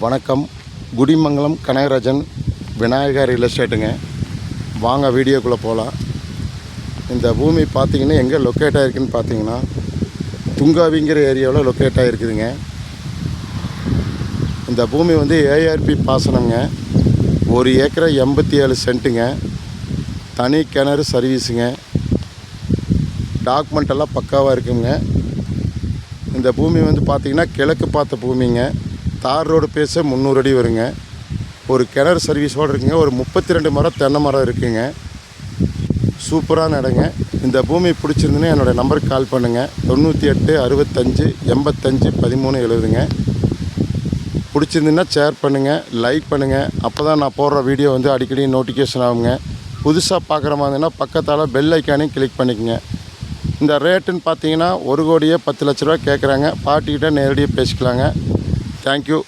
வணக்கம். குடிமங்கலம் கனகராஜன் விநாயகர் ரியல் எஸ்டேட்டுங்க. வாங்க வீடியோக்குள்ளே போகலாம். இந்த பூமி பார்த்திங்கன்னா எங்கே லொக்கேட் ஆகிருக்குன்னு பார்த்தீங்கன்னா துங்காவிங்கிற ஏரியாவில் லொக்கேட் ஆகிருக்குதுங்க. இந்த பூமி வந்து ஏஆர்பி பாசனங்க. 1 ஏக்கரை 87 சென்ட்டுங்க. தனி கிணறு சர்வீஸுங்க. டாக்குமெண்ட் எல்லாம் பக்காவாக இருக்குங்க. இந்த பூமி வந்து பார்த்திங்கன்னா கிழக்கு பார்த்த பூமிங்க. தார் ரோடு பேச 300 அடி வருங்க. ஒரு கிணறு சர்வீஸோடு இருக்குங்க. ஒரு 32 மரம் தென்னை மரம் இருக்குங்க. சூப்பரான இடங்க. இந்த பூமி பிடிச்சிருந்துன்னா என்னோடய நம்பருக்கு கால் பண்ணுங்கள். 98 65 85 13 70ங்க. பிடிச்சிருந்துன்னா ஷேர் பண்ணுங்கள், லைக் பண்ணுங்கள். அப்போ தான் நான் போடுற வீடியோ வந்து அடிக்கடி நோட்டிஃபிகேஷன் ஆகுங்க. புதுசாக பார்க்குற மாதிரி இருந்ததுன்னா பக்கத்தால் பெல் ஐக்கானையும் கிளிக் பண்ணிக்கோங்க. இந்த ரேட்டுன்னு பார்த்தீங்கன்னா 1 கோடியே 10 லட்ச ரூபா கேட்குறாங்க. பார்ட்டிக்கிட்ட நேரடியாக பேசிக்கலாங்க. தேங்க்யூ.